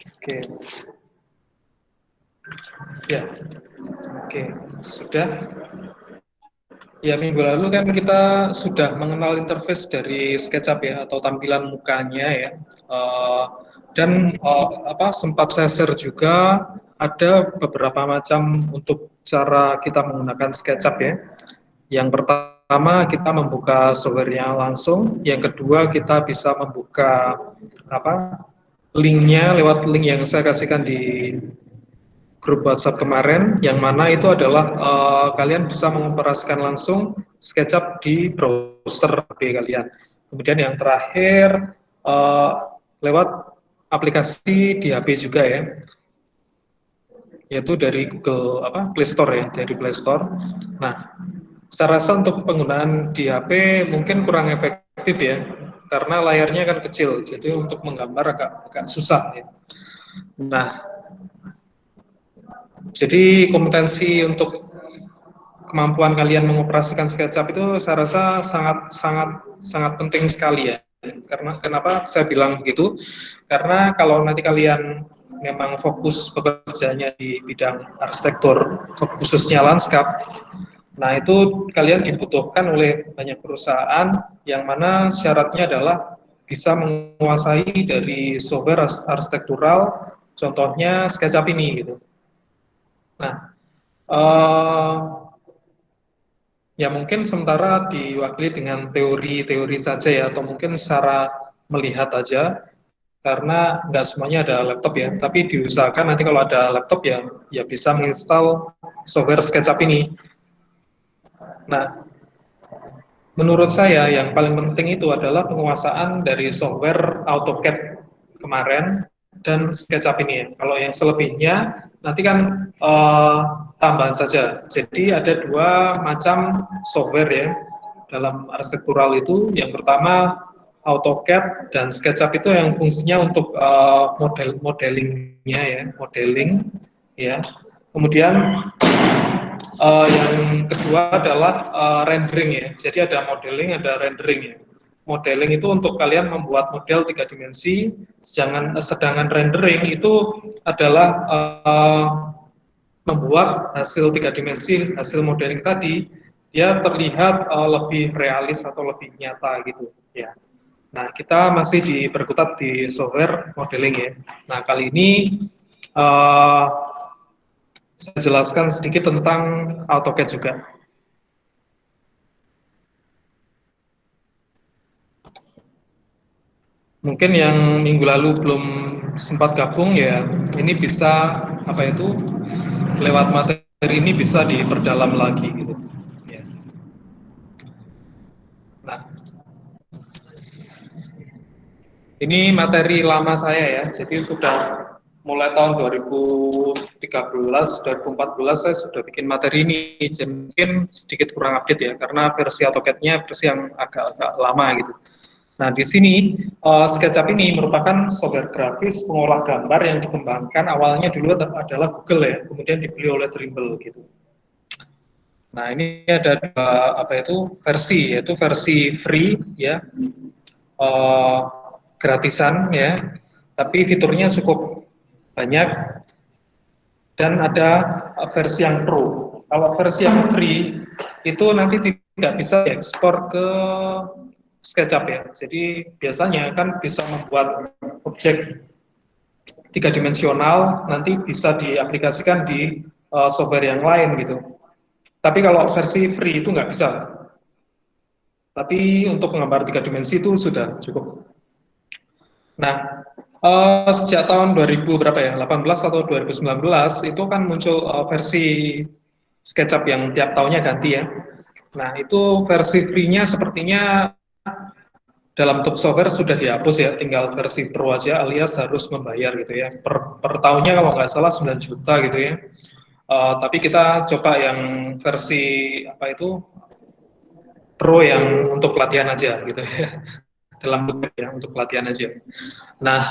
Oke. Ya. Oke. Sudah. Ya, minggu lalu kan kita sudah mengenal interface dari SketchUp ya, atau tampilan mukanya ya. Sempat saya share juga ada beberapa macam untuk cara kita menggunakan SketchUp ya. Yang pertama kita membuka software-nya langsung, yang kedua kita bisa membuka linknya lewat link yang saya kasihkan di grup WhatsApp kemarin, yang mana itu adalah kalian bisa mengoperasikan langsung SketchUp di browser HP kalian. Kemudian yang terakhir lewat aplikasi di HP juga ya, yaitu dari Google Play Store ya, dari Play Store. Nah, saya rasa untuk penggunaan di HP mungkin kurang efektif ya, karena layarnya kan kecil, jadi untuk menggambar agak susah ya. Nah, jadi kompetensi untuk kemampuan kalian mengoperasikan SketchUp itu saya rasa sangat penting sekali ya. Karena kenapa saya bilang begitu? Karena kalau nanti kalian memang fokus bekerjanya di bidang arsitektur, khususnya lanskap, nah itu kalian dibutuhkan oleh banyak perusahaan yang mana syaratnya adalah bisa menguasai dari software arsitektural, contohnya SketchUp ini gitu. Nah, ya mungkin sementara diwakili dengan teori-teori saja ya, atau mungkin secara melihat aja, karena nggak semuanya ada laptop ya, tapi diusahakan nanti kalau ada laptop ya bisa menginstal software SketchUp ini. Nah, menurut saya yang paling penting itu adalah penguasaan dari software AutoCAD kemarin dan SketchUp ini ya. Kalau yang selebihnya nanti kan tambahan saja. Jadi ada dua macam software ya dalam arsitektural itu. Yang pertama AutoCAD dan SketchUp itu yang fungsinya untuk modelingnya ya, modeling ya. Kemudian yang kedua adalah rendering ya. Jadi ada modeling, ada rendering ya. Modeling itu untuk kalian membuat model 3 dimensi, sedangkan rendering itu adalah membuat hasil 3 dimensi, hasil modeling tadi, dia terlihat lebih realis atau lebih nyata gitu ya. Nah, kita masih berkutat di software modeling ya. Nah, kali ini saya jelaskan sedikit tentang AutoCAD juga. Mungkin yang minggu lalu belum sempat gabung ya, ini bisa lewat materi ini bisa diperdalam lagi gitu. Ya. Nah, ini materi lama saya ya, jadi sudah mulai tahun 2013, 2014 saya sudah bikin materi ini, jadi mungkin sedikit kurang update ya, karena versi AutoCAD-nya versi yang agak lama gitu. Nah, di sini SketchUp ini merupakan software grafis pengolah gambar yang dikembangkan awalnya dulu adalah Google ya, kemudian dibeli oleh Trimble gitu. Nah, ini ada versi, yaitu versi free ya, gratisan ya, tapi fiturnya cukup banyak, dan ada versi yang pro. Kalau versi yang free itu nanti tidak bisa diekspor ke SketchUp ya. Jadi biasanya kan bisa membuat objek 3 dimensional nanti bisa diaplikasikan di software yang lain gitu. Tapi kalau versi free itu nggak bisa. Tapi untuk menggambar 3 dimensi itu sudah cukup. Nah, sejak tahun 2018 atau 2019 itu kan muncul versi SketchUp yang tiap tahunnya ganti ya. Nah, itu versi free-nya sepertinya dalam bentuk software sudah dihapus ya, tinggal versi pro aja alias harus membayar gitu ya. Per tahunnya kalau nggak salah 9 juta gitu ya. Tapi kita coba yang versi pro yang untuk pelatihan aja gitu ya. Dalam bentuk ya, untuk pelatihan aja. Nah,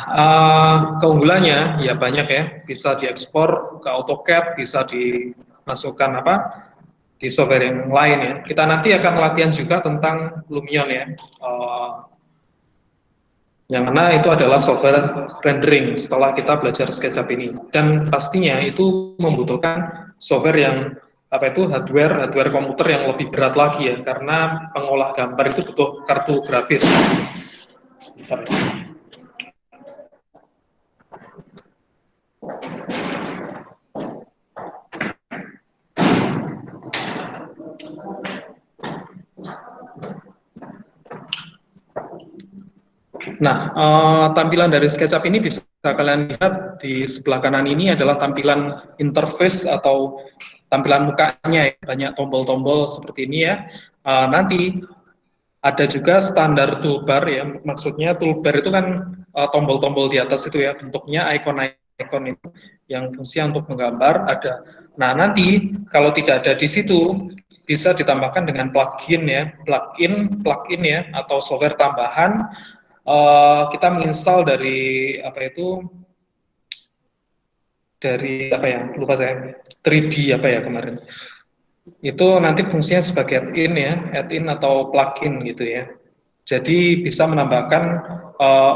keunggulannya ya banyak ya, bisa diekspor ke AutoCAD, bisa dimasukkan di software yang lain ya. Kita nanti akan latihan juga tentang Lumion ya. Yang mana itu adalah software rendering setelah kita belajar SketchUp ini. Dan pastinya itu membutuhkan software yang apa itu hardware komputer yang lebih berat lagi ya, karena pengolah gambar itu butuh kartu grafis. Sebentar. Nah, tampilan dari SketchUp ini bisa kalian lihat di sebelah kanan ini adalah tampilan interface atau tampilan mukanya, ya. Banyak tombol-tombol seperti ini ya. Nanti ada juga standar toolbar ya, maksudnya toolbar itu kan tombol-tombol di atas itu ya, bentuknya icon-icon itu yang fungsinya untuk menggambar ada. Nah, nanti kalau tidak ada di situ bisa ditambahkan dengan plugin ya, plugin ya, atau software tambahan. Kita menginstal dari apa itu, dari apa ya, lupa saya, 3D apa ya kemarin. Itu nanti fungsinya sebagai add-in ya, add-in atau plugin gitu ya. Jadi bisa menambahkan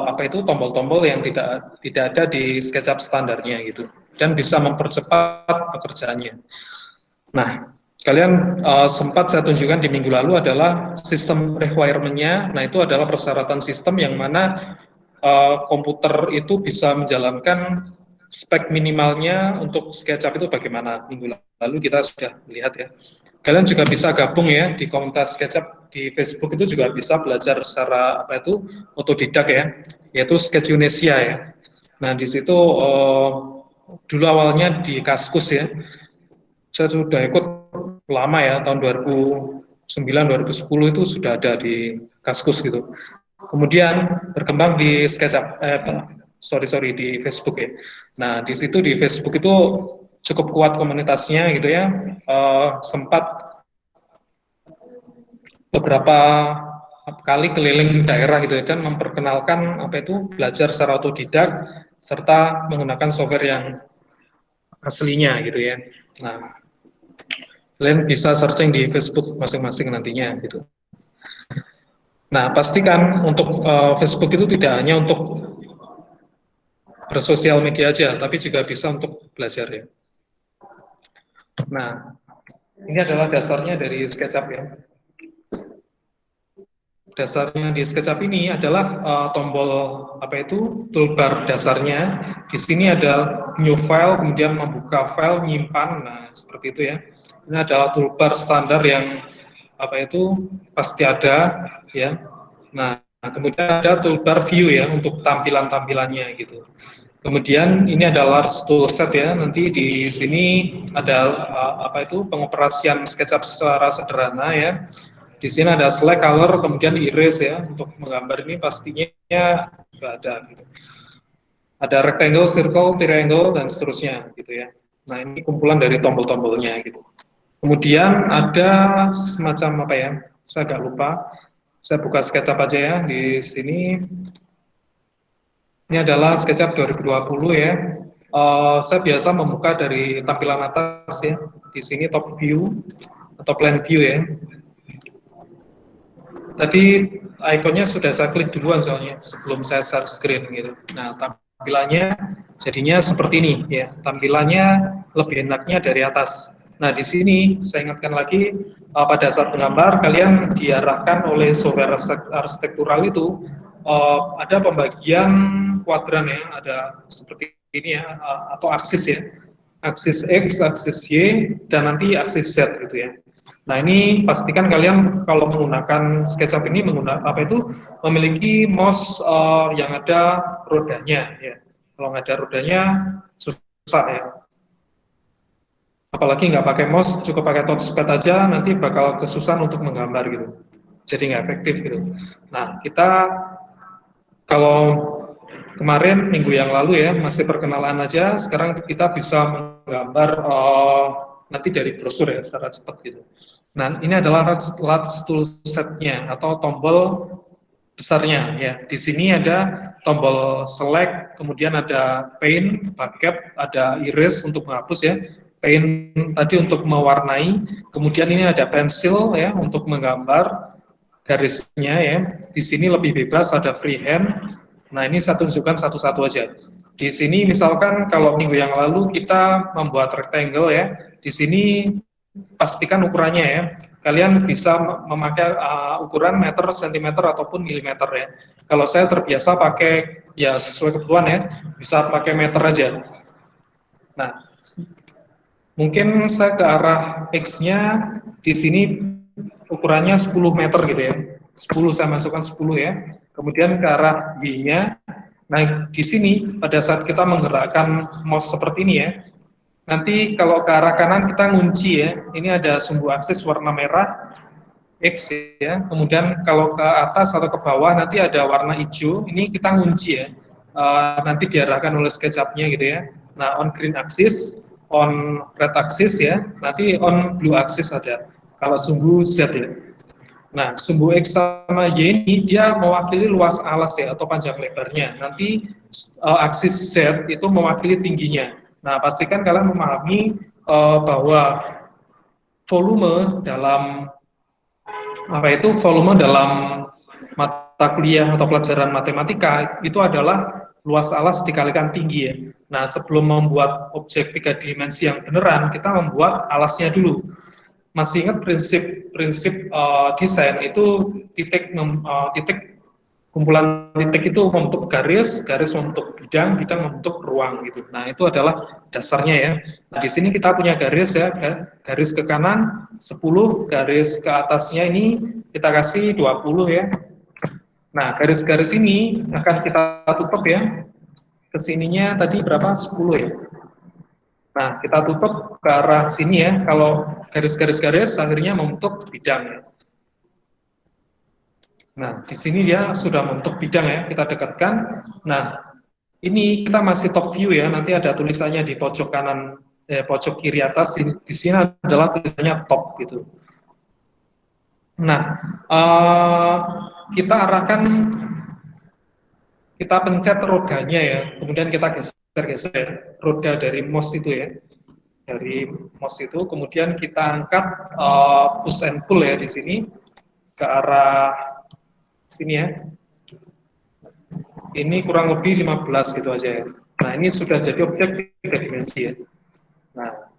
apa itu tombol-tombol yang tidak ada di SketchUp standarnya gitu, dan bisa mempercepat pekerjaannya. Nah, kalian sempat saya tunjukkan di minggu lalu adalah sistem requirement-nya. Nah, itu adalah persyaratan sistem yang mana komputer itu bisa menjalankan spek minimalnya untuk SketchUp itu bagaimana. Minggu lalu kita sudah melihat ya. Kalian juga bisa gabung ya di komunitas SketchUp di Facebook, itu juga bisa belajar secara apa itu otodidak ya, yaitu Sketchunesia ya. Nah, di situ dulu awalnya di Kaskus ya. Saya sudah ikut lama ya, tahun 2009 2010 itu sudah ada di Kaskus gitu. Kemudian berkembang di SketchUp di Facebook ya. Nah, di situ di Facebook itu cukup kuat komunitasnya gitu ya. Sempat beberapa kali keliling daerah gitu ya, dan memperkenalkan apa itu belajar secara otodidak serta menggunakan software yang aslinya gitu ya. Nah, kalian bisa searching di Facebook masing-masing nantinya gitu. Nah, pastikan untuk Facebook itu tidak hanya untuk bersosial media aja, tapi juga bisa untuk belajar ya. Nah, ini adalah dasarnya dari SketchUp ya. Dasarnya di SketchUp ini adalah tombol apa itu toolbar dasarnya. Di sini ada new file, kemudian membuka file, nyimpan. Nah, seperti itu ya. Ini adalah toolbar standar yang apa itu pasti ada ya. Nah, kemudian ada toolbar view ya untuk tampilan-tampilannya gitu. Kemudian ini adalah toolset ya. Nanti di sini ada apa itu pengoperasian SketchUp secara sederhana ya. Di sini ada select color, kemudian erase ya, untuk menggambar ini pastinya juga ada gitu. Ada rectangle, circle, triangle, dan seterusnya gitu ya. Nah, ini kumpulan dari tombol-tombolnya gitu. Kemudian ada semacam apa ya, saya agak lupa. Saya buka SketchUp aja ya di sini. Ini adalah SketchUp 2020 ya. Saya biasa membuka dari tampilan atas ya. Di sini top view atau plan view ya. Tadi ikonnya sudah saya klik duluan soalnya sebelum saya share screen gitu. Nah, tampilannya jadinya seperti ini ya. Tampilannya lebih enaknya dari atas. Nah, di sini saya ingatkan lagi pada saat menggambar kalian diarahkan oleh software arsitektural itu ada pembagian kuadran ya, ada seperti ini ya, atau aksis ya. Aksis X, aksis Y, dan nanti aksis Z gitu ya. Nah, ini pastikan kalian kalau menggunakan SketchUp ini memiliki mouse yang ada rodanya ya. Kalau nggak ada rodanya susah ya. Apalagi nggak pakai mouse, cukup pakai touchpad aja, nanti bakal kesusahan untuk menggambar gitu. Jadi nggak efektif gitu. Nah, kita kalau kemarin minggu yang lalu ya masih perkenalan aja, sekarang kita bisa menggambar nanti dari brosur ya secara cepat gitu. Nah, ini adalah large tool set-nya atau tombol besarnya ya. Di sini ada tombol select, kemudian ada paint, bucket, ada erase untuk menghapus ya. Paint tadi untuk mewarnai, kemudian ini ada pensil ya untuk menggambar garisnya ya. Di sini lebih bebas, ada freehand. Nah, ini saya tunjukkan satu-satu aja. Di sini misalkan kalau minggu yang lalu kita membuat rectangle ya, di sini pastikan ukurannya ya. Kalian bisa memakai ukuran meter, sentimeter, ataupun milimeter ya. Kalau saya terbiasa pakai ya sesuai kebutuhan ya, bisa pakai meter aja. Nah, mungkin saya ke arah X-nya di sini ukurannya 10 meter gitu ya. 10 saya masukkan 10 ya. Kemudian ke arah Y-nya. Nah, di sini pada saat kita menggerakkan mouse seperti ini ya, nanti kalau ke arah kanan kita ngunci ya. Ini ada sumbu aksis warna merah X ya. Kemudian kalau ke atas atau ke bawah nanti ada warna hijau. Ini kita ngunci ya. Nanti diarahkan oleh SketchUp-nya gitu ya. Nah, on green axis, on red axis ya. Nanti on blue axis ada. Kalau sumbu Z ya. Nah, sumbu X sama Y ini dia mewakili luas alas ya atau panjang lebarnya. Nanti aksis Z itu mewakili tingginya. Nah, pastikan kalian memahami bahwa volume dalam volume dalam mata kuliah atau pelajaran matematika itu adalah luas alas dikalikan tinggi ya. Nah, sebelum membuat objek 3 dimensi yang beneran, kita membuat alasnya dulu. Masih ingat prinsip desain itu titik kumpulan titik itu membentuk garis, garis membentuk bidang, bidang membentuk ruang gitu. Nah, itu adalah dasarnya ya. Nah, di sini kita punya garis ya, garis ke kanan 10, garis ke atasnya ini kita kasih 20 ya. Nah, garis-garis ini akan kita tutup ya. Kesininya tadi berapa? 10 ya. Nah, kita tutup ke arah sini ya. Kalau garis-garis-garis akhirnya membentuk bidang ya. Nah, di sini dia sudah membentuk bidang ya. Kita dekatkan. Nah, ini kita masih top view ya. Nanti ada tulisannya di pojok kanan, pojok kiri atas. Di sini adalah tulisannya top gitu. Nah, kita arahkan, kita pencet rodanya ya. Kemudian kita geser roda dari mouse itu ya, dari mouse itu, kemudian kita angkat push and pull ya di sini ke arah sini ya. Ini kurang lebih 15 gitu aja ya. Nah, ini sudah jadi objek 3 dimensi ya. Nah,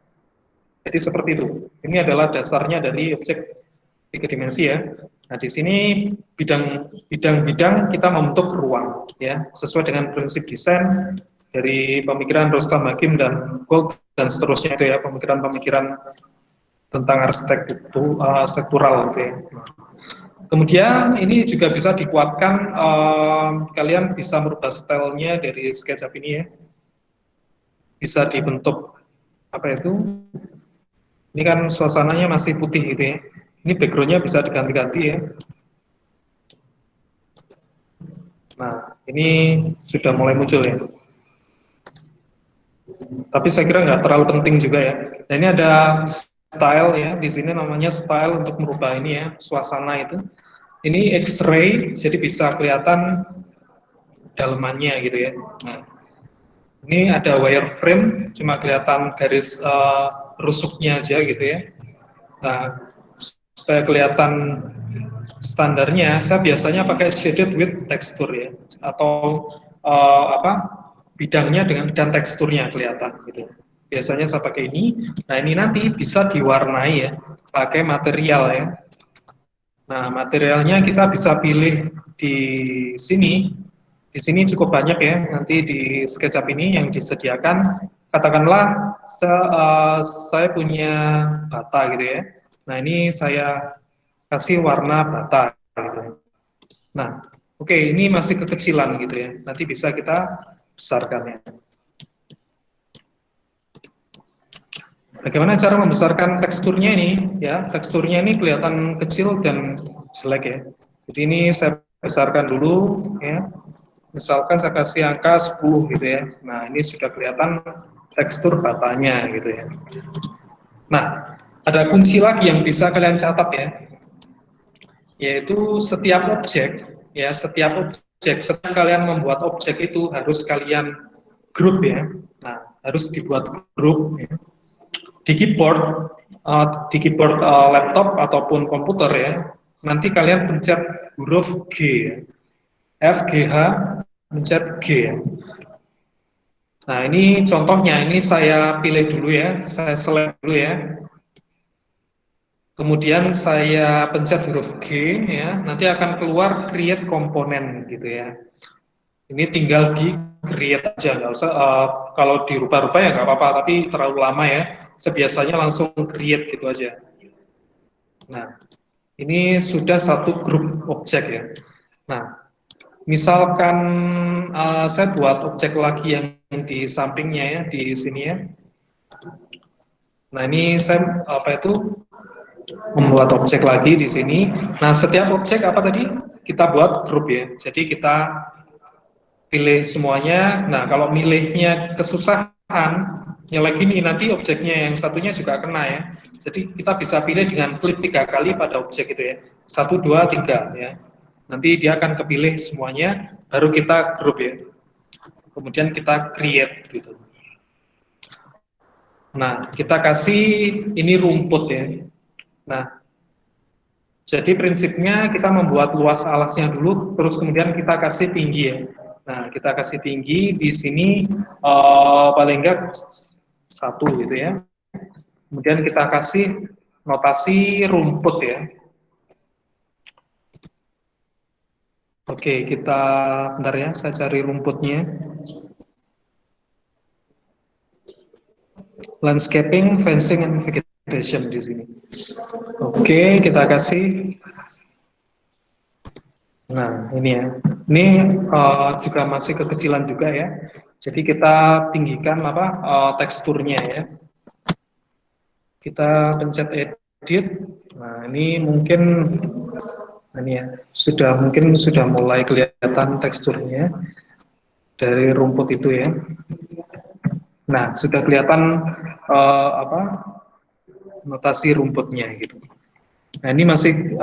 jadi seperti itu. Ini adalah dasarnya dari objek 3 dimensi ya. Nah, di sini bidang-bidang kita membentuk ruang ya, sesuai dengan prinsip desain dari pemikiran Rostam Hakim dan Gold dan seterusnya itu ya, pemikiran-pemikiran tentang arsitektural gitu ya. Kemudian ini juga bisa dikuatkan, kalian bisa merubah stylenya dari SketchUp ini ya. Bisa dibentuk apa itu? Ini kan suasananya masih putih gitu ya. Ini backgroundnya bisa diganti-ganti ya. Nah, ini sudah mulai muncul ya. Tapi saya kira nggak terlalu penting juga ya. Nah, ini ada style ya, di sini namanya style untuk merubah ini ya, suasana itu. Ini X-ray, jadi bisa kelihatan dalemannya gitu ya. Nah, ini ada wireframe, cuma kelihatan garis rusuknya aja gitu ya. Nah, supaya kelihatan standarnya, saya biasanya pakai shaded with texture ya, atau bidangnya dan teksturnya kelihatan gitu. Biasanya saya pakai ini. Nah, ini nanti bisa diwarnai ya, pakai material ya. Nah, materialnya kita bisa pilih di sini. Di sini cukup banyak ya, nanti di SketchUp ini yang disediakan. Katakanlah saya punya bata gitu ya. Nah, ini saya kasih warna bata gitu. Nah, oke, ini masih kekecilan gitu ya. Nanti bisa kita besarkan ya. Bagaimana cara membesarkan teksturnya ini? Ya, teksturnya ini kelihatan kecil dan jelek ya. Jadi ini saya besarkan dulu ya. Misalkan saya kasih angka 10 gitu ya. Nah, ini sudah kelihatan tekstur batanya gitu ya. Nah, ada kunci lagi yang bisa kalian catat ya. Yaitu setiap objek setiap kalian membuat objek itu harus kalian grup ya. Nah, harus dibuat grup ya. Di keyboard laptop ataupun komputer ya, nanti kalian pencet huruf G ya. F, G, H, pencet G ya. Nah, ini contohnya, ini saya pilih dulu ya, saya select dulu ya. Kemudian saya pencet huruf G ya, nanti akan keluar create komponen gitu ya. Ini tinggal di create aja, nggak usah kalau dirubah-rubah ya nggak apa-apa, tapi terlalu lama ya. Sebiasanya langsung create gitu aja. Nah, ini sudah satu grup objek ya. Nah, misalkan saya buat objek lagi yang di sampingnya ya, di sini ya. Nah, ini saya membuat objek lagi di sini. Nah, setiap objek apa tadi? Kita buat grup ya. Jadi kita pilih semuanya. Nah, kalau milihnya kesusahan, yang lagi ini nanti objeknya yang satunya juga kena ya. Jadi kita bisa pilih dengan klik 3 kali pada objek itu ya. 1, 2, 3 ya. Nanti dia akan kepilih semuanya, baru kita grup ya. Kemudian kita create gitu. Nah, kita kasih ini rumput ya. Nah, jadi prinsipnya kita membuat luas alasnya dulu, terus kemudian kita kasih tinggi ya. Nah, kita kasih tinggi di sini paling enggak 1 gitu ya. Kemudian kita kasih notasi rumput ya. Oke, kita bentar ya, saya cari rumputnya. Landscaping, fencing, and vegetation di sini. Oke, kita kasih. Nah, ini ya. Ini juga masih kekecilan juga ya. Jadi kita tinggikan teksturnya ya. Kita pencet edit. Nah, ini mungkin ini ya, mungkin sudah mulai kelihatan teksturnya dari rumput itu ya. Nah, sudah kelihatan notasi rumputnya gitu. Nah, ini masih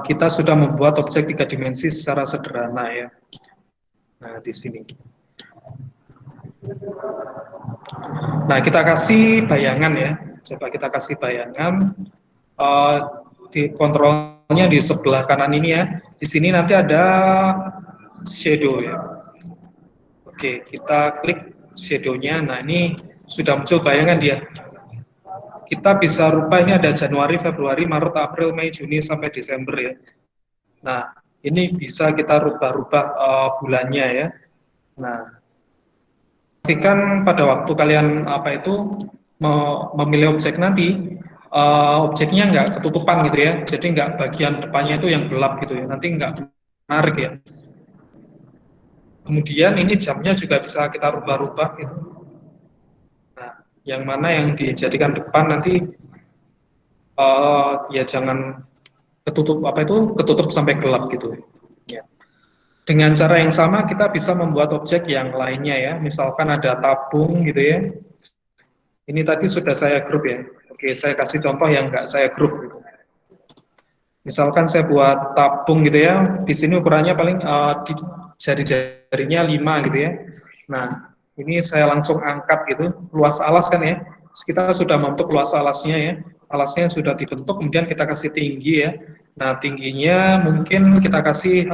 kita sudah membuat objek 3 dimensi secara sederhana ya. Nah, di sini. Nah, kita kasih bayangan ya. Coba kita kasih bayangan. Di kontrolnya di sebelah kanan ini ya. Di sini nanti ada shadow ya. Oke, kita klik shadow-nya. Nah, ini sudah muncul bayangan dia. Kita bisa rubah, ini ada Januari, Februari, Maret, April, Mei, Juni, sampai Desember ya. Nah, ini bisa kita rubah-rubah bulannya ya. Nah, pastikan pada waktu kalian memilih objek nanti, objeknya nggak ketutupan gitu ya, jadi nggak bagian depannya itu yang gelap gitu ya, nanti nggak menarik ya. Kemudian ini jamnya juga bisa kita rubah-rubah gitu. Nah, yang mana yang dijadikan depan nanti ya jangan ketutup sampai gelap gitu ya. Dengan cara yang sama kita bisa membuat objek yang lainnya ya, misalkan ada tabung gitu ya. Ini tadi sudah saya grup ya. Oke, saya kasih contoh yang nggak saya grup gitu. Misalkan saya buat tabung gitu ya, di sini ukurannya paling di jari-jarinya 5 gitu ya. Nah, ini saya langsung angkat gitu, luas alas kan ya. Kita sudah membentuk luas alasnya ya. Alasnya sudah dibentuk, kemudian kita kasih tinggi ya. Nah, tingginya mungkin kita kasih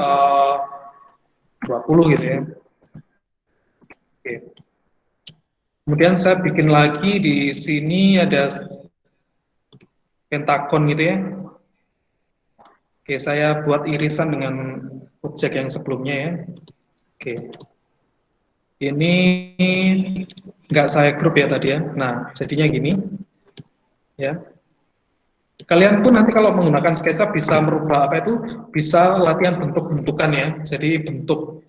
20 gitu ya. Oke. Kemudian saya bikin lagi di sini ada pentagon gitu ya. Oke, saya buat irisan dengan objek yang sebelumnya ya. Oke. Ini nggak saya grup ya tadi ya. Nah, jadinya gini. Ya. Kalian pun nanti kalau menggunakan SketchUp bisa merubah bisa latihan bentuk-bentukan ya. Jadi bentuk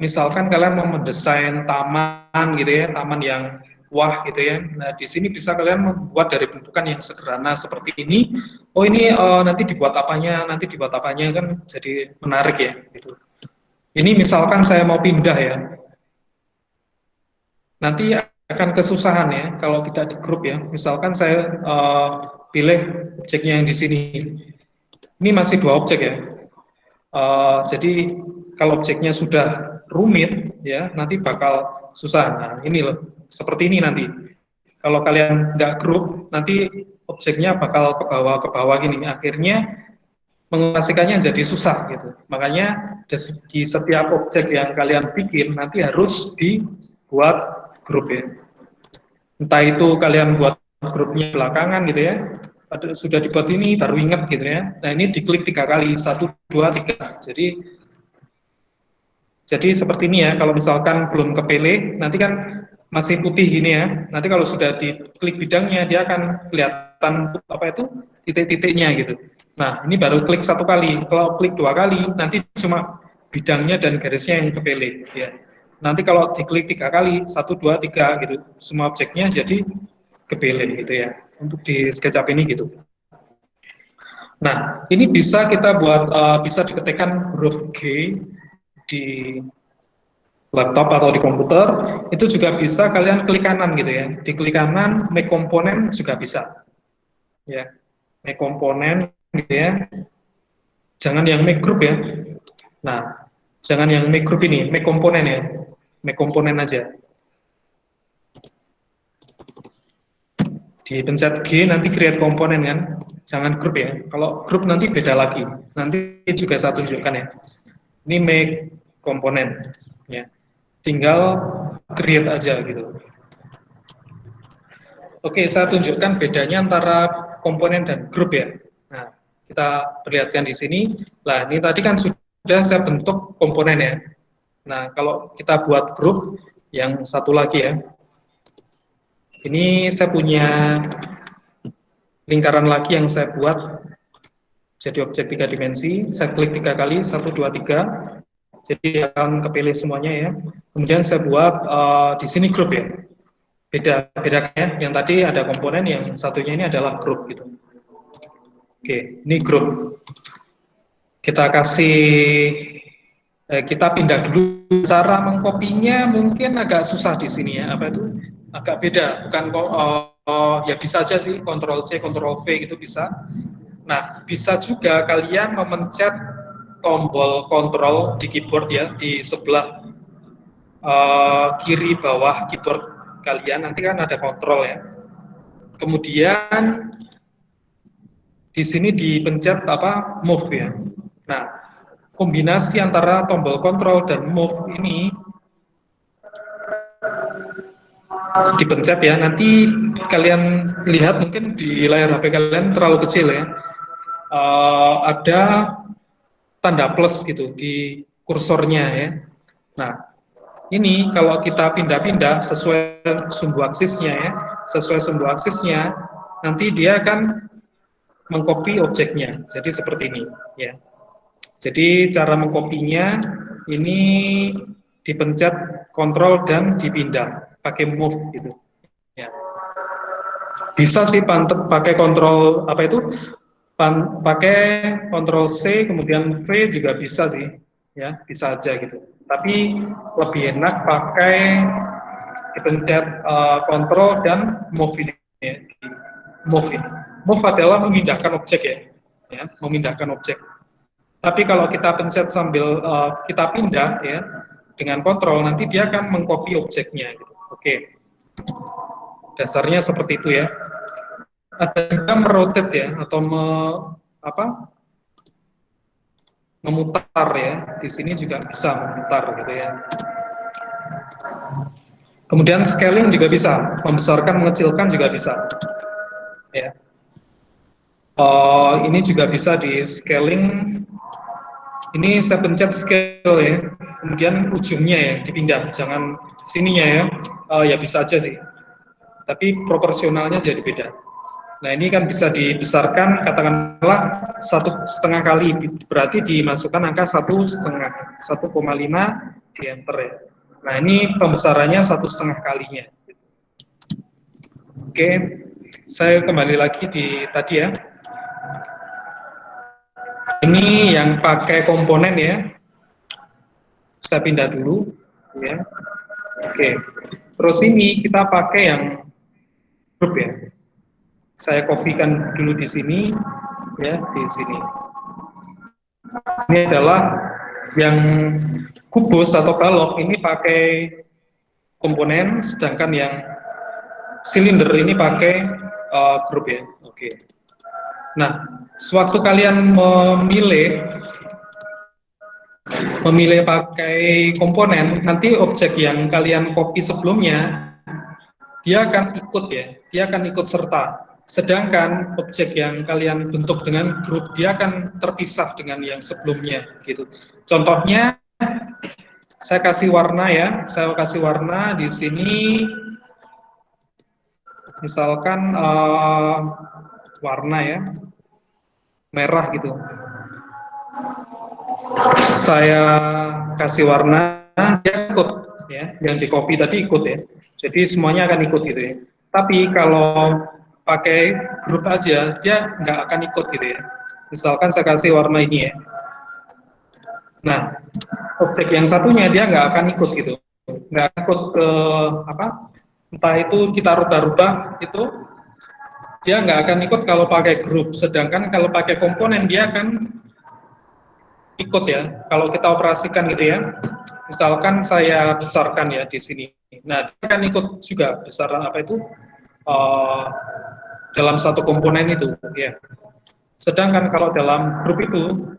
misalkan kalian mau mendesain taman gitu ya, taman yang wah gitu ya. Nah, di sini bisa kalian membuat dari bentukan yang sederhana seperti ini. Oh, ini nanti dibuat apanya kan jadi menarik ya gitu. Ini misalkan saya mau pindah ya. Nanti akan kesusahan ya kalau tidak di grup ya. Misalkan saya pilih objeknya yang di sini. Ini masih 2 objek ya. Jadi kalau objeknya sudah rumit ya, nanti bakal susah. Nah, ini loh, seperti ini nanti. Kalau kalian nggak grup, nanti objeknya bakal ke bawah gini. Akhirnya mengoperasikannya jadi susah gitu. Makanya di setiap objek yang kalian bikin nanti harus dibuat grup ya. Entah itu kalian buat grupnya belakangan gitu ya, sudah dibuat ini baru ingat gitu ya. Nah ini diklik 3 kali, 1, 2, 3. Jadi seperti ini ya, kalau misalkan belum kepilih, nanti kan masih putih gini ya. Nanti kalau sudah diklik bidangnya, dia akan kelihatan apa itu titik-titiknya gitu. Nah ini baru klik 1 kali. Kalau klik 2 kali, nanti cuma bidangnya dan garisnya yang kepilih ya. Nanti kalau diklik 3 kali, 1, 2, 3 gitu, semua objeknya jadi kepilih gitu ya. Untuk di SketchUp ini gitu. Nah, ini bisa kita buat, bisa diketikkan huruf G di laptop atau di komputer, itu juga bisa kalian klik kanan gitu ya. Di klik kanan, make komponen juga bisa. Ya, make komponen gitu ya. Jangan yang make group ya. Nah, jangan yang make group ini, make komponen ya. Make komponen aja. Dipencet G nanti create komponen kan, jangan grup ya. Kalau grup nanti beda lagi, nanti juga saya tunjukkan ya. Ini make komponen ya, tinggal create aja gitu. Oke, saya tunjukkan bedanya antara komponen dan grup ya. Nah, kita perlihatkan di sini. Nah, ini tadi kan sudah saya bentuk komponen ya. Nah, kalau kita buat grup yang satu lagi ya. Ini saya punya lingkaran lagi yang saya buat jadi objek 3 dimensi. Saya klik 3 kali, 1, 2, 3. Jadi akan kepilih semuanya ya. Kemudian saya buat di sini grup ya. Bedanya yang tadi ada komponen, yang satunya ini adalah grup gitu. Oke, ini grup. Kita kasih, kita pindah dulu. Cara mengkopinya mungkin agak susah di sini ya. Apa itu? Agak beda. Bukan ya bisa aja sih, Ctrl C, Ctrl V gitu bisa. Nah, bisa juga kalian memencet tombol kontrol di keyboard ya, di sebelah kiri bawah keyboard kalian, nanti kan ada kontrol ya. Kemudian di sini dipencet apa, move ya. Nah, kombinasi antara tombol kontrol dan move ini dipencet ya, nanti kalian lihat mungkin di layar HP kalian terlalu kecil ya, ada tanda plus gitu di kursornya ya. Nah, ini kalau kita pindah-pindah sesuai sumbu aksisnya ya, sesuai sumbu aksisnya, nanti dia akan mengcopy objeknya. Jadi seperti ini ya. Jadi cara mengkopinya ini dipencet kontrol dan dipindah pakai move gitu ya. Bisa sih pakai kontrol apa itu, pakai kontrol C kemudian V juga bisa sih ya, bisa aja gitu. Tapi lebih enak pakai dipencet kontrol dan move ini ya. Move ini, move adalah memindahkan objek ya, memindahkan objek. Tapi kalau kita pencet sambil kita pindah ya dengan kontrol, nanti dia akan mengcopy objeknya gitu. Oke. Dasarnya seperti itu ya. Ada juga merotate ya, atau memutar ya. Di sini juga bisa memutar gitu ya. Kemudian scaling juga bisa, membesarkan, mengecilkan juga bisa. Ya. Ini juga bisa di scaling. Ini saya pencet scale ya, kemudian ujungnya ya dipindah, jangan sininya ya. Ya bisa aja sih, tapi proporsionalnya jadi beda. Nah ini kan bisa dibesarkan, katakanlah 1,5 kali, berarti dimasukkan angka 1,5, 1,5 di enter ya. Nah ini pembesarannya 1,5 kalinya. Oke, saya kembali lagi di tadi ya. Ini yang pakai komponen ya. Saya pindah dulu ya. Oke. Terus ini kita pakai yang grup ya. Saya kopikan dulu di sini ya, di sini. Ini adalah yang kubus atau balok ini pakai komponen, sedangkan yang silinder ini pakai grup ya. Oke. Nah, sewaktu kalian memilih pakai komponen, nanti objek yang kalian copy sebelumnya dia akan ikut ya, dia akan ikut serta. Sedangkan objek yang kalian bentuk dengan grup dia akan terpisah dengan yang sebelumnya gitu. Contohnya saya kasih warna ya, saya kasih warna di sini misalkan warna ya, merah gitu. Saya kasih warna, dia ikut ya, yang di copy tadi ikut ya. Jadi semuanya akan ikut gitu ya. Tapi kalau pakai grup aja, dia nggak akan ikut gitu ya. Misalkan saya kasih warna ini ya. Nah, objek yang satunya dia nggak akan ikut gitu, nggak ikut ke apa? Entah itu kita rubah-rubah itu dia nggak akan ikut kalau pakai grup. Sedangkan kalau pakai komponen dia akan ikut ya. Kalau kita operasikan gitu ya. Misalkan saya besarkan ya di sini. Nah, dia akan ikut juga besar apa itu uh, dalam satu komponen itu ya. Sedangkan kalau dalam grup itu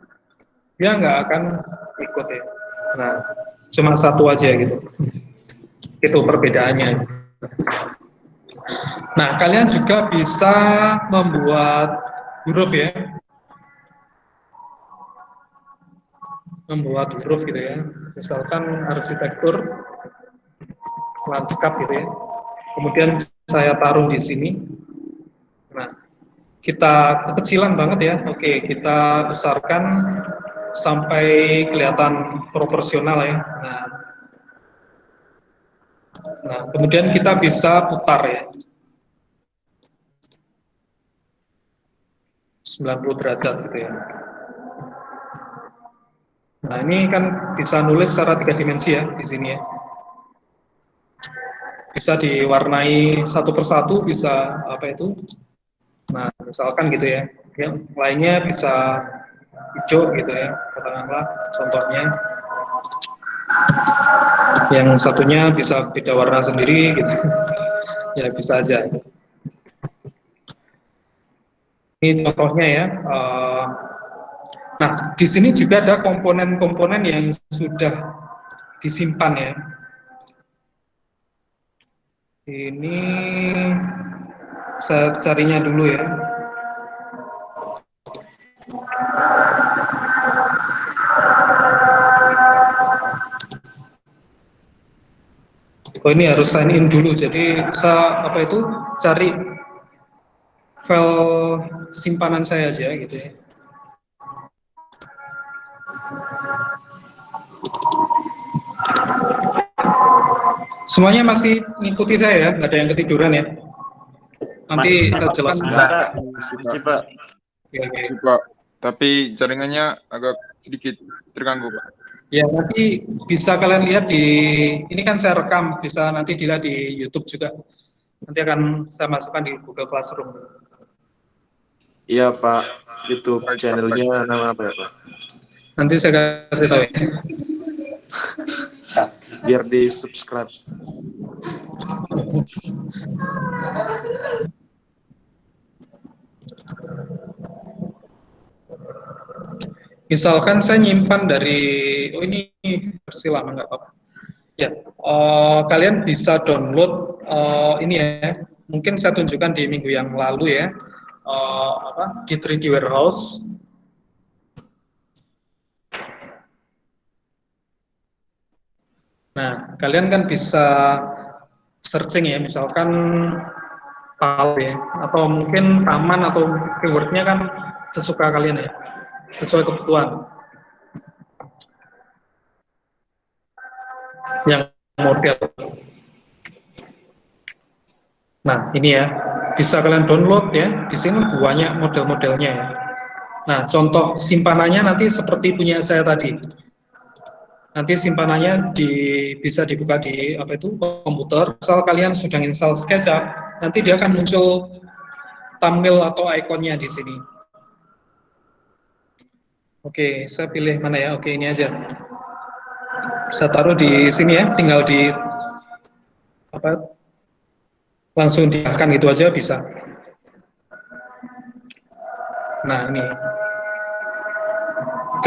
dia nggak akan ikut ya. Nah, cuma satu aja gitu. Itu perbedaannya. Nah, kalian juga bisa membuat huruf ya. Membuat huruf gitu ya. Misalkan arsitektur lanskap gitu ya. Kemudian saya taruh di sini. Nah, kita kekecilan banget ya. Oke, kita besarkan sampai kelihatan proporsional ya. Nah, kemudian kita bisa putar ya. 90 derajat gitu ya. Nah, ini kan bisa nulis secara 3 dimensi ya di sini ya. Bisa diwarnai satu persatu, bisa apa itu. Nah, misalkan gitu ya. Yang lainnya bisa hijau gitu ya, katakanlah contohnya. Yang satunya bisa beda warna sendiri gitu. Ya bisa aja. Ini contohnya ya. Nah, di sini juga ada komponen-komponen yang sudah disimpan ya. Ini saya carinya dulu ya. Oh, ini harus sign in dulu. Jadi saya apa itu cari file simpanan saya aja gitu ya. Semuanya masih mengikuti saya ya, nggak ada yang ketiduran ya. Nanti kita jelaskan. Masih, Pak. Masih, Pak. Tapi jaringannya agak sedikit terganggu, Pak. Ya, nanti bisa kalian lihat di, ini kan saya rekam, bisa nanti dilihat di YouTube juga. Nanti akan saya masukkan di Google Classroom. Iya, Pak. YouTube channelnya nama apa ya, Pak? Nanti saya kasih tahu ya. Biar di subscribe. Misalkan saya nyimpan dari, oh ini versi lama nggak apa-apa. Ya, kalian bisa download ini ya. Mungkin saya tunjukkan di minggu yang lalu ya, di 3D Warehouse. Nah, kalian kan bisa searching ya, misalkan PAL ya, atau mungkin taman atau keywordnya kan sesuka kalian ya, sesuai kebutuhan. Yang model. Nah, ini ya, bisa kalian download ya. Di sini banyak model-modelnya ya. Nah, contoh simpanannya nanti seperti punya saya tadi. Nanti simpanannya bisa dibuka di apa itu komputer. Asal kalian sudah install SketchUp, nanti dia akan muncul thumbnail atau ikonnya di sini. Oke, saya pilih mana ya? Oke, ini aja. Saya taruh di sini ya, tinggal di apa? Langsung diarahkan gitu aja bisa. Nah, ini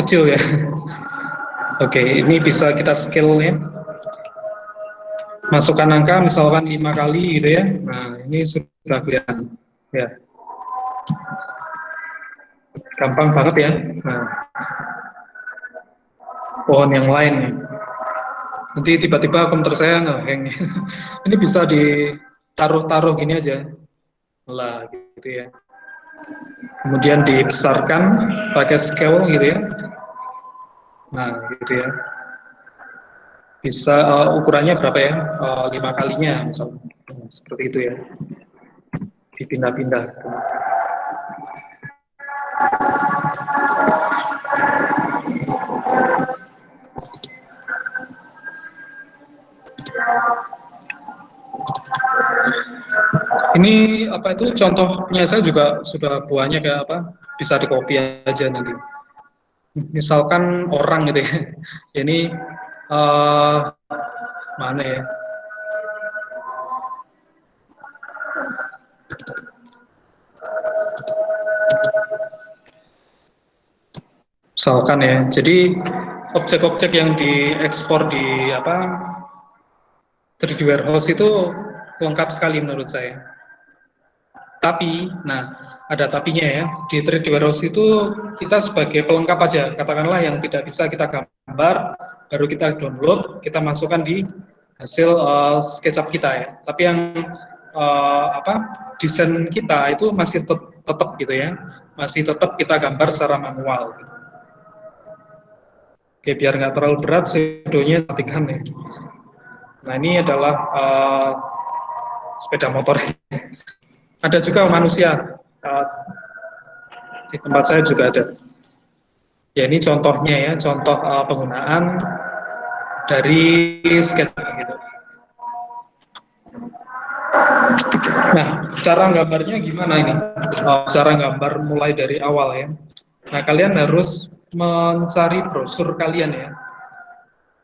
kecil ya. Oke, ini bisa kita scale ya. Masukkan angka misalkan 5 kali gitu ya. Nah, ini sudah kelihatan. Ya, gampang banget ya. Nah, pohon yang lain nih. Nanti tiba-tiba komputer saya nge-hang. Ini bisa ditaruh-taruh gini aja. Lah, gitu ya. Kemudian dibesarkan pakai scale gitu ya. Nah, gitu ya. Bisa ukurannya berapa ya? 5 kalinya misalnya. Seperti itu ya. Dipindah-pindah. Ini apa itu contohnya saya juga sudah buahnya kayak apa? Bisa di copy aja nanti. Misalkan orang gitu ya. Ini mana ya? Misalkan ya. Jadi objek-objek yang diekspor di apa 3D warehouse itu lengkap sekali menurut saya. Tapi, nah ada tapinya ya. Di 3D warehouse itu kita sebagai pelengkap aja. Katakanlah yang tidak bisa kita gambar, baru kita download, kita masukkan di hasil SketchUp kita ya. Tapi yang apa desain kita itu masih tetap gitu ya. Masih tetap kita gambar secara manual. Gitu. Oke, biar nggak terlalu berat, pseudonya matikan ya. Nah, ini adalah sepeda motor. Ada juga manusia. Di tempat saya juga ada. Ya, ini contohnya ya, contoh penggunaan dari SketchUp gitu. Nah, cara gambarnya gimana ini? Cara gambar mulai dari awal ya. Nah, kalian harus mencari brosur kalian ya.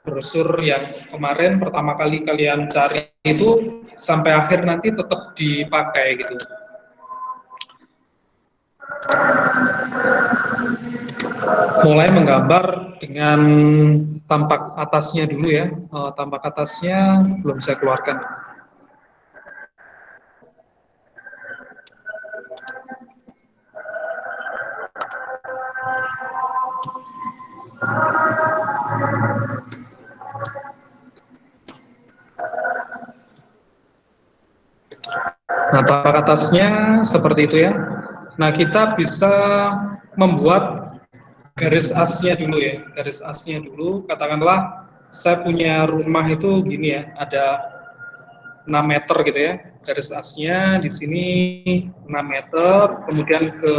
Brosur yang kemarin pertama kali kalian cari itu sampai akhir nanti tetap dipakai gitu. Mulai menggambar dengan tampak atasnya dulu ya. Tampak atasnya belum saya keluarkan. Nah, tampak atasnya seperti itu ya. Nah, kita bisa membuat garis asnya dulu ya. Garis asnya dulu, katakanlah saya punya rumah itu gini ya, ada 6 meter gitu ya. Garis asnya di sini 6 meter, kemudian ke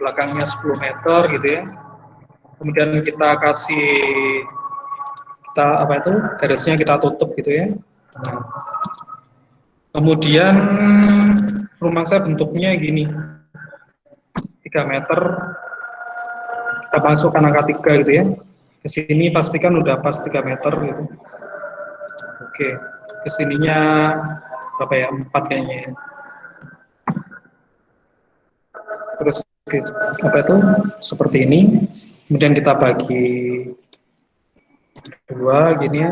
belakangnya 10 meter gitu ya. Kemudian kita kasih apa itu garisnya kita tutup gitu ya. Nah, kemudian rumah saya bentuknya gini, 3 meter, kita masukkan angka 3 gitu ya. Ke sini pastikan udah pas 3 meter gitu. Oke, kesininya berapa ya? 4 kayaknya ya. Terus apa itu? Seperti ini. Kemudian kita bagi 2 gini ya.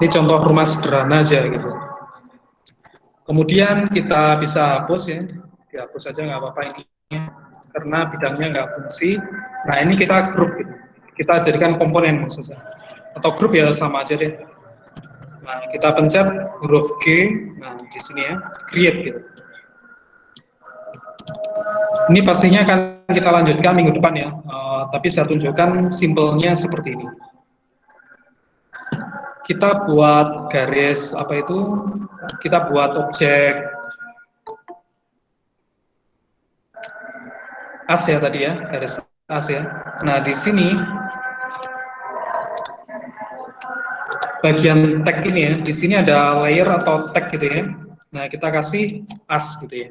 Ini contoh rumah sederhana aja gitu. Kemudian kita bisa hapus ya. Dihapus aja nggak apa-apa ini. Karena bidangnya nggak fungsi. Nah, ini kita grup gitu. Kita jadikan komponen maksudnya. Atau grup ya sama aja deh. Nah, kita pencet huruf G. Nah, di sini ya, create gitu. Ini pastinya akan kita lanjutkan minggu depan ya. Tapi saya tunjukkan simpelnya seperti ini. Kita buat garis apa itu? Kita buat objek as ya tadi ya, garis as ya. Nah, di sini bagian tag ini ya, di sini ada layer atau tag gitu ya. Nah, kita kasih as gitu ya.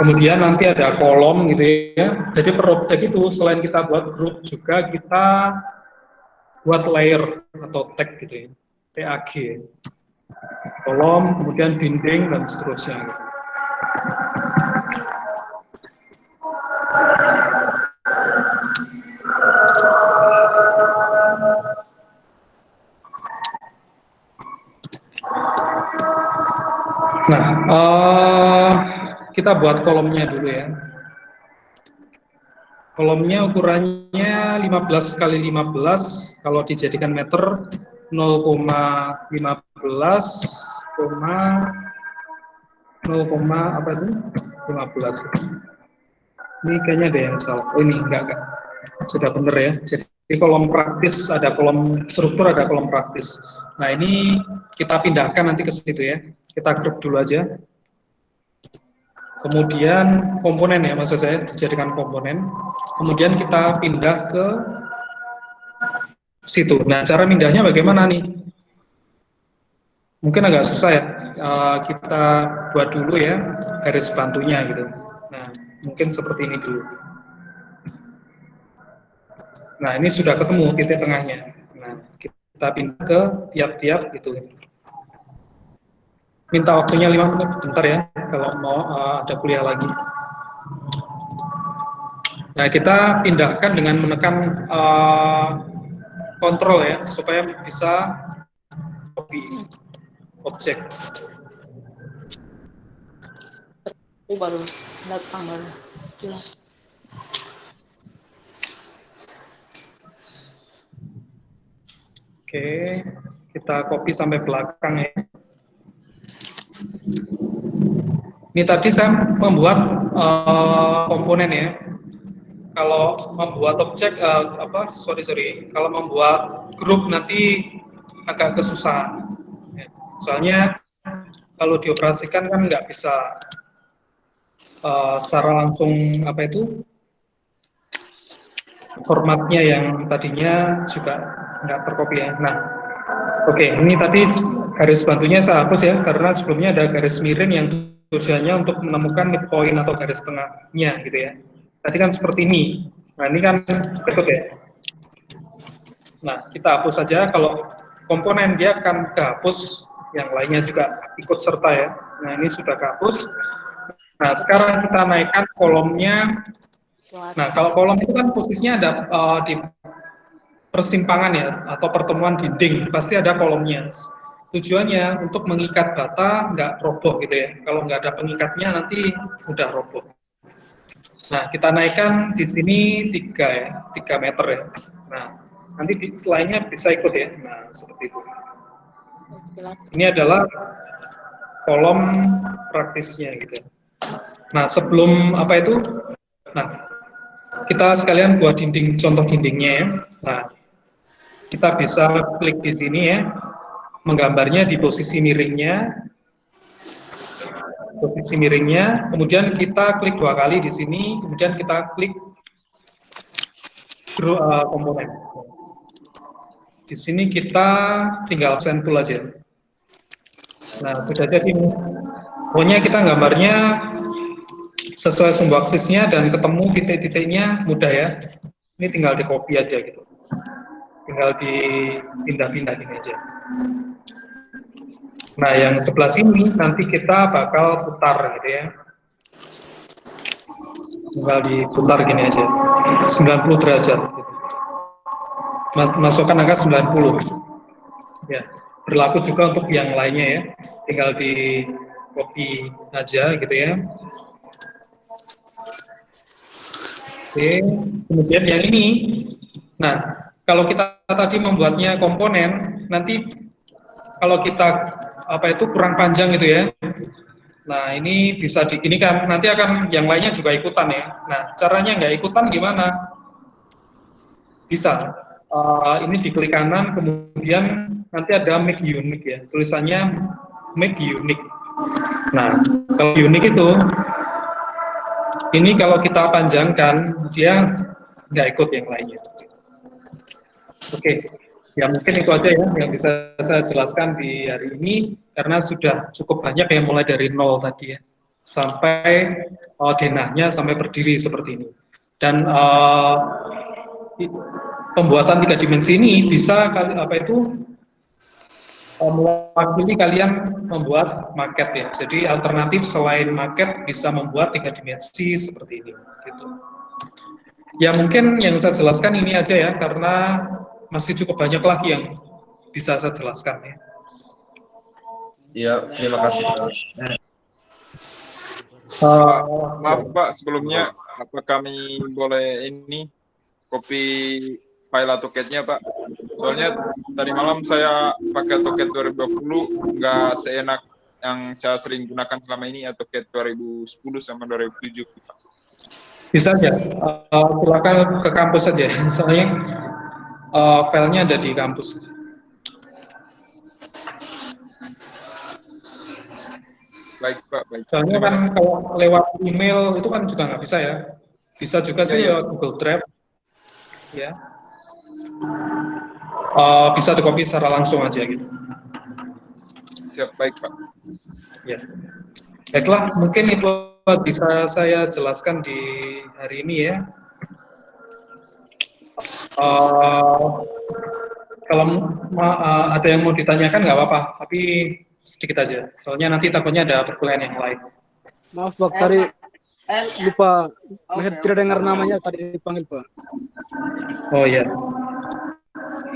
Kemudian nanti ada kolom gitu ya. Jadi per objek itu selain kita buat grup juga kita buat layer atau tag gitu ya. TAG. Kolom, kemudian dinding dan seterusnya gitu. Nah, kita buat kolomnya dulu ya. Kolomnya ukurannya 15 kali 15, kalau dijadikan meter 0,15, 0, apa itu? 15. Ini kayaknya ada yang salah. Oh ini enggak. Sudah benar ya. Jadi kolom praktis, ada kolom struktur, ada kolom praktis. Nah ini kita pindahkan nanti ke situ ya. Kita grup dulu aja. Kemudian komponen ya, maksud saya dijadikan komponen. Kemudian kita pindah ke situ. Nah cara pindahnya bagaimana nih? Mungkin agak susah ya. Kita buat dulu ya garis bantunya gitu. Nah mungkin seperti ini dulu. Nah, ini sudah ketemu titik tengahnya. Nah, kita pindah ke tiap-tiap gitu. Minta waktunya 5 menit, bentar ya, kalau mau ada kuliah lagi. Nah, kita pindahkan dengan menekan kontrol ya, supaya bisa copy objek. baru datang baru jelas. Oke, kita copy sampai belakang ya. Ini tadi saya membuat komponen ya. Kalau membuat objek, kalau membuat grup nanti agak kesusahan. Ya. Soalnya kalau dioperasikan kan nggak bisa secara langsung formatnya yang tadinya juga nggak tercopy ya. Nah, oke, ini tadi garis bantunya saya hapus ya, karena sebelumnya ada garis miring yang tujuannya untuk menemukan midpoint atau garis tengahnya gitu ya. Tadi kan seperti ini. Nah, ini kan berikut ya. Nah, kita hapus saja. Kalau komponen dia akan kehapus, yang lainnya juga ikut serta ya. Nah, ini sudah kehapus. Nah, sekarang kita naikkan kolomnya. Nah, kalau kolom itu kan posisinya ada di persimpangan ya, atau pertemuan dinding, pasti ada kolomnya. Tujuannya untuk mengikat data nggak roboh gitu ya. Kalau nggak ada pengikatnya nanti udah roboh. Nah, kita naikkan di sini 3 meter ya. Nah, nanti lainnya bisa ikut ya. Nah, seperti itu. Ini adalah kolom praktisnya gitu. Nah, sebelum nah, kita sekalian buat contoh dindingnya ya. Nah, kita bisa klik di sini ya, menggambarnya di posisi miringnya, kemudian kita klik 2 kali di sini, kemudian kita klik komponen. Di sini kita tinggal sampel aja. Nah, sudah jadi. Pokoknya kita gambarnya sesuai sumbu aksisnya dan ketemu titik-titiknya mudah ya. Ini tinggal di copy aja gitu. Tinggal dipindah-pindah gini aja. Nah, yang sebelah sini nanti kita bakal putar gitu ya. Tinggal diputar gini aja. 90 derajat gitu. Masukkan angka 90. Ya, berlaku juga untuk yang lainnya ya. Tinggal di copy aja gitu ya. Oke, kemudian yang ini. Nah, kalau kita tadi membuatnya komponen, nanti kalau kita kurang panjang gitu ya. Nah, ini bisa diginikan, nanti akan yang lainnya juga ikutan ya. Nah, caranya nggak ikutan gimana? Bisa. Ini diklik kanan, kemudian nanti ada make unique ya. Tulisannya make unique. Nah, kalau unique itu, ini kalau kita panjangkan, dia nggak ikut yang lainnya. Oke, ya mungkin itu aja ya yang bisa saya jelaskan di hari ini, karena sudah cukup banyak yang mulai dari 0 tadi ya, sampai denahnya sampai berdiri seperti ini. Dan pembuatan 3 dimensi ini bisa mewakili kalian membuat maket ya. Jadi alternatif selain maket bisa membuat 3 dimensi seperti ini gitu. Ya mungkin yang saya jelaskan ini aja ya, karena masih cukup banyak lagi yang bisa saya jelaskan ya. Iya, terima kasih Pak. Maaf Pak, sebelumnya apa kami boleh ini copy file AutoCAD-nya Pak? Soalnya tadi malam saya pakai AutoCAD 2020, nggak seenak yang saya sering gunakan selama ini, AutoCAD 2010 sama 2007 Pak. Bisa aja, silakan ke kampus saja, soalnya filenya ada di kampus. Baik Pak, baik. Soalnya Terima kan kasih. kalau lewat email itu kan juga nggak bisa ya. Bisa juga sih Iya. lewat Google Drive, ya. Bisa di copy secara langsung aja gitu. Siap, baik Pak. Ya. Baiklah, mungkin itu bisa saya jelaskan di hari ini ya. Kalau ada yang mau ditanyakan nggak apa-apa, tapi sedikit aja. Soalnya nanti takutnya ada perkuliahan yang lain. Maaf Pak, tadi lupa, saya tidak dengar namanya tadi dipanggil Pak. Oh iya.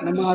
Nama